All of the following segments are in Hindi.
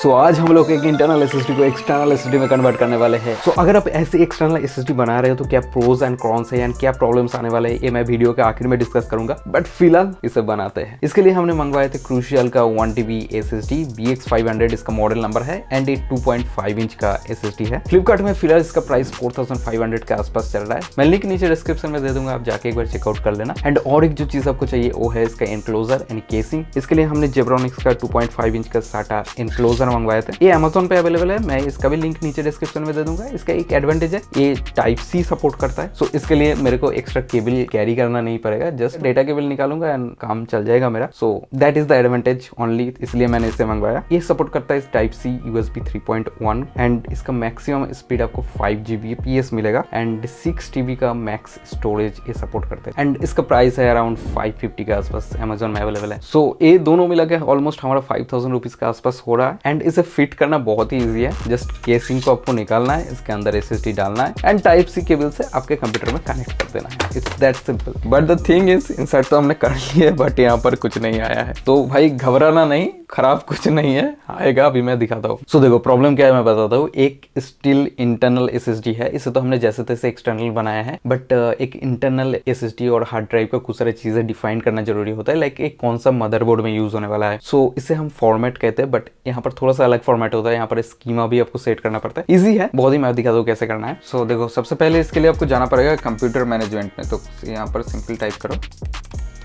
सो आज हम लोग एक इंटरनल एसएसडी को एक्सटर्नल एसएसडी में कन्वर्ट करने वाले हैं। सो अगर आप ऐसे एक्सटर्नल एसएसडी बना रहे हो तो क्या प्रोज एंड कॉन्स है एंड क्या प्रॉब्लम्स आने वाले हैं, ये मैं वीडियो के आखिर में डिस्कस करूंगा। बट फिलहाल इसे बनाते हैं। इसके लिए हमने मंगवाए थे क्रूशियल का 1TB एसएसडी BX500, इसका मॉडल नंबर है एंड ये 2.5 इंच का एसएसडी है। फ्लिपकार्ट में फिलहाल इसका प्राइस 4500 के आसपास चल रहा है। मैं लिंक नीचे डिस्क्रिप्शन में दे दूंगा, आप जाके एक बार चेकआउट कर लेना। एंड और एक जो चीज आपको चाहिए वो है इसका एनक्लोजर एंड केसिंग। इसके लिए हमने जेब्रॉनिक्स का 2.5 इंच का साटा एनक्लोजर मंगवाए थे। ये Amazon पे अवेलेबल है, मैं इसका भी लिंक नीचे डिस्क्रिप्शन में दे दूंगा। इसका एक एडवांटेज है, ये टाइप सी सपोर्ट करता है। सो इसके लिए मेरे को एक्स्ट्रा केबल कैरी करना नहीं पड़ेगा, जस्ट डेटा केबल निकालूंगा एंड काम चल जाएगा मेरा। So that is the advantage only, इसलिए मैंने इसे मंगवाया। ये सपोर्ट करता है टाइप सी USB 3.1 एंड इसका मैक्सिमम स्पीड आपको 5 Gbps मिलेगा एंड 6 TB का मैक्स स्टोरेज ये सपोर्ट करते हैं। एंड इसका प्राइस है अराउंड 550 के आसपास, Amazon में अवेलेबल है। सो ये दोनों मिला के ऑलमोस्ट हमारा 5000 रुपीज के आसपास हो रहा है। एंड इसे फिट करना बहुत ही ईजी है, जस्ट केसिंग को आपको निकालना है, इसके अंदर SSD डालना है एंड टाइप सी केबल से आपके कंप्यूटर में कनेक्ट कर देना है। It's that simple. But the thing is, insert तो हमने कर लिया है बट यहाँ पर कुछ नहीं आया है। तो भाई घबराना नहीं, खराब कुछ नहीं है, आएगा, अभी मैं दिखाता हूँ। सो देखो प्रॉब्लम क्या है मैं बताता हूँ। एक स्टिल इंटरनल SSD है, इसे तो हमने जैसे तैसे एक्सटर्नल बनाया है, बट एक इंटरनल SSD और हार्ड ड्राइव का कुछ सारी चीजें डिफाइन करना जरूरी होता है, लाइक एक कौन सा मदरबोर्ड में यूज होने वाला है। सो इसे हम फॉर्मेट कहते हैं, बट यहाँ पर थोड़ा सा अलग फॉर्मेट होता है। यहाँ पर स्कीमा भी आपको सेट करना पड़ता है, इजी है बहुत ही, मैं दिखा दूँ कैसे करना है। सो देखो सबसे पहले इसके लिए आपको जाना पड़ेगा कंप्यूटर मैनेजमेंट में। तो यहाँ पर सिंपल टाइप करो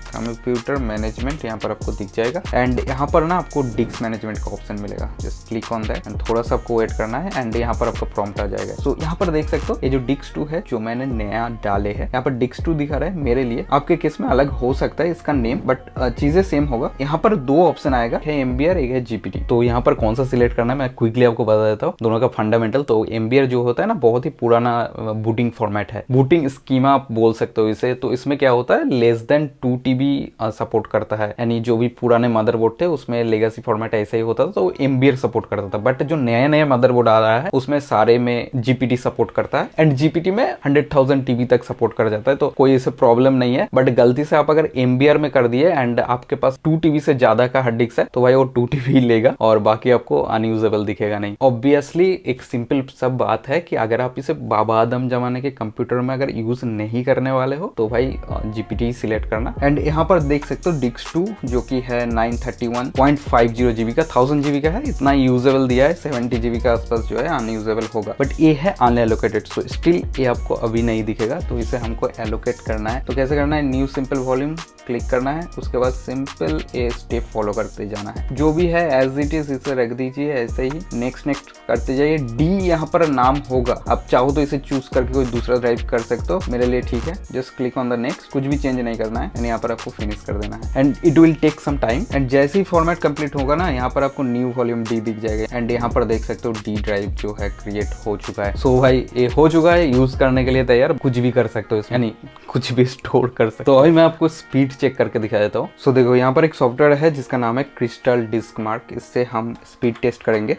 कंप्यूटर मैनेजमेंट, यहाँ पर आपको दिख जाएगा एंड यहाँ पर ना आपको डिस्क मैनेजमेंट का ऑप्शन मिलेगा, just click on that and थोड़ा सा आपको वेट करना है एंड यहाँ पर आपका प्रॉम्प्ट आ जाएगा। सो यहाँ पर देख सकते हो ये जो डिस्क 2 है जो मैंने नया डाले है, यहाँ पर डिस्क 2 दिखा रहा है मेरे लिए, आपके केस में अलग हो सकता है इसका नेम, बट चीजें सेम होगा। यहाँ पर 2 ऑप्शन आएगा, है MBR, एक है GPT। तो यहाँ पर कौन सा सिलेक्ट करना है मैं क्विकली आपको बता देता हूँ, दोनों का फंडामेंटल। तो MBR जो होता है ना, बहुत ही पुराना बूटिंग फॉर्मेट है, बूटिंग स्कीमा आप बोल सकते हो इसे। तो इसमें क्या होता है, लेस देन 2 TB सपोर्ट करता है, यानी जो भी पुराने मदरबोर्ड थे उसमें लेगेसी फॉर्मेट ऐसा ही होता था, तो MBR सपोर्ट करता था। बट जो नया नया मदरबोर्ड आ रहा है उसमें सारे में GPT सपोर्ट करता है एंड GPT में 100,000 TB तक सपोर्ट कर जाता है। तो कोई ऐसे प्रॉब्लम नहीं है, बट गलती से आप अगर MBR में कर दिए एंड आपके पास 2 TB से ज्यादा का हार्ड डिस्क है तो भाई वो 2 TB लेगा और बाकी आपको अनयूजेबल दिखेगा नहीं। ऑब्वियसली एक सिंपल सब बात है कि अगर आप इसे बाबा आदम जमाने के कंप्यूटर में अगर यूज नहीं करने वाले हो तो भाई GPT सिलेक्ट करना। एंड यहाँ पर देख सकते हो डिस्क 2 जो कि है 931.50 GB का, 1000 GB का है, इतना यूजेबल दिया है। 70 GB का आसपास जो है अनयूजेबल होगा, बट ये है अनएलोकेटेड। सो स्टिल ये आपको अभी नहीं दिखेगा, तो इसे हमको एलोकेट करना है। तो कैसे करना है, न्यू सिंपल वॉल्यूम क्लिक करना है, उसके बाद सिंपल ये स्टेप फॉलो करते जाना है, जो भी है एज इट इज इसे रख दीजिए ऐसे ही, नेक्स्ट नेक्स्ट करते जाइए। D यहाँ पर नाम होगा, आप चाहो तो इसे चूज करके कोई दूसरा ड्राइव कर सकते हो, मेरे लिए ठीक है। Just click on the next, कुछ भी चेंज नहीं करना है, यहाँ पर आपको फिनिश कर देना है and it will take some time. And जैसे ही फॉर्मेट कंप्लीट होगा ना, यहाँ पर आपको न्यू वॉल्यूम D दिख जाएगा एंड यहाँ पर देख सकते हो D ड्राइव जो है क्रिएट हो चुका है। सो भाई ये हो चुका है, यूज करने के लिए तैयार, कुछ भी कर सकते हो, यानी कुछ भी स्टोर कर सकते हो। तो अभी मैं आपको स्पीड चेक करके दिखा देता हूँ। सो देखो यहाँ पर एक सॉफ्टवेयर है जिसका नाम है क्रिस्टल डिस्क मार्क, इससे हम स्पीड टेस्ट करेंगे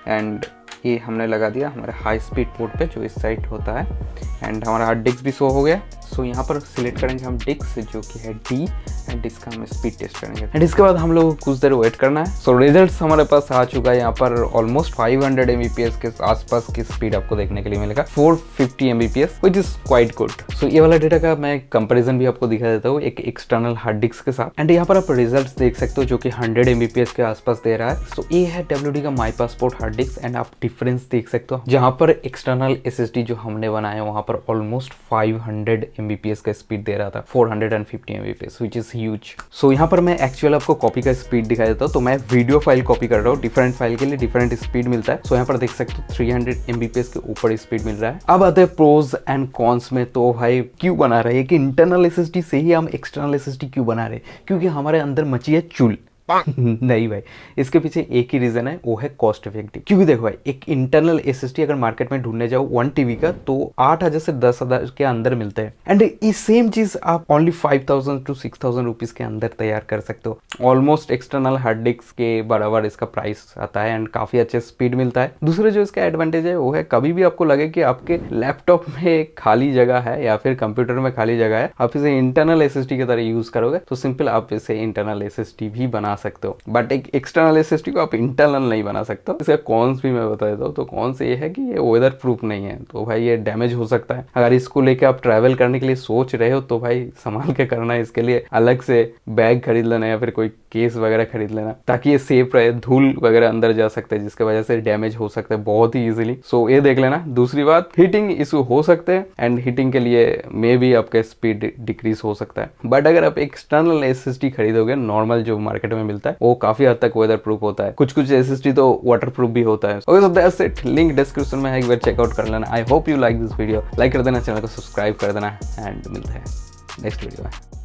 एंड ये हमने लगा दिया हमारे हाई स्पीड पोर्ट पे जो इस साइड होता है एंड हमारा हार्ड डिस्क भी शो हो गया। सो यहाँ पर सिलेक्ट करेंगे हम डिस्क जो कि है D एंड डिस्क का हम स्पीड टेस्ट करेंगे एंड इसके बाद हम लोग कुछ देर वेट करना है। सो रिजल्ट्स हमारे पास आ चुका है, यहाँ पर ऑलमोस्ट 500 Mbps के आसपास की स्पीड आपको देखने के लिए मिलेगा, 450 Mbps which is quite good. So ये वाला डेटा का मैं कंपैरिजन भी आपको दिखा देता हूँ एक एक्सटर्नल हार्ड डिस्क के साथ एंड यहाँ पर आप रिजल्ट्स देख सकते हो जो कि 100 Mbps के आसपास दे रहा है। सो ये है WD का माई पासपोर्ट हार्ड डिस्क एंड आप डिफरेंस देख सकते हो, जहाँ पर एक्सटर्नल SSD जो हमने बनाया वहाँ पर ऑलमोस्ट 500 Mbps का स्पीड दे रहा था, 450 Mbps व्हिच इज ह्यूज। सो यहाँ पर मैं एक्चुअल आपको कॉपी का स्पीड दिखा देता हूँ। तो मैं वीडियो फाइल कॉपी कर रहा हूँ, डिफरेंट फाइल के लिए डिफरेंट स्पीड मिलता है। सो यहाँ पर देख सकते हो 300 Mbps के ऊपर स्पीड मिल रहा है। अब आते हैं प्रोज एंड कॉन्स में। तो भाई क्यों बना रहे हैं कि इंटरनल SSD से ही हम एक्सटर्नल SSD क्यों बना रहे हैं, क्योंकि हमारे अंदर मची है चूल। नहीं भाई, इसके पीछे एक ही रीजन है, वो है कॉस्ट इफेक्टिव। क्योंकि देखो भाई, एक इंटरनल SSD अगर मार्केट में ढूंढने जाओ 1 TB का तो 8,000 से 10,000 के अंदर मिलते हैं एंड ये सेम चीज आप ओनली 5,000 to 6,000 रुपीज के अंदर तैयार कर सकते हो। ऑलमोस्ट एक्सटर्नल हार्ड डिस्क के बराबर इसका प्राइस आता है एंड काफी अच्छे स्पीड मिलता है। दूसरे जो इसका एडवांटेज है वो है, कभी भी आपको लगे कि आपके लैपटॉप में खाली जगह है या फिर कंप्यूटर में खाली जगह है, आप इसे इंटरनल SSD की तरह यूज करोगे तो सिंपल आप इसे इंटरनल SSD भी बना सकते हो, बट एक एक्सटर्नल एसएसडी को आप इंटरनल नहीं बना सकते हो। इसका कॉन्स भी मैं बता देता हूँ। तो कॉन्स ये है कि ये वेदर प्रूफ नहीं है, तो भाई ये डैमेज हो सकता है। अगर इसको लेके आप ट्रैवल करने के लिए सोच रहे हो तो भाई संभाल के करना है। इसके लिए अलग से बैग खरीद लेना या फिर कोई केस वगैरह खरीद लेना, ताकि ये सेफ रहे। धूल वगैरह अंदर जा सकता है जिसके वजह से डैमेज हो सकता है बहुत ही इजीली। सो ये देख लेना। दूसरी बात, हीटिंग इशू हो सकते हैं एंड हीटिंग के लिए मे भी आपका स्पीड डिक्रीज हो सकता है। बट अगर आप एक्सटर्नल एसएसडी खरीदोगे नॉर्मल जो मार्केट में मिलता है, वो काफी हद तक वेदर प्रूफ होता है। कुछ एसएसडी तो वाटर प्रूफ भी होता है। Okay, so that's it. Link description में है, एक बार चेकआउट कर लेना। I hope you like this video. Like कर देना, चैनल को सब्सक्राइब कर देना एंड मिलते हैं नेक्स्ट वीडियो में।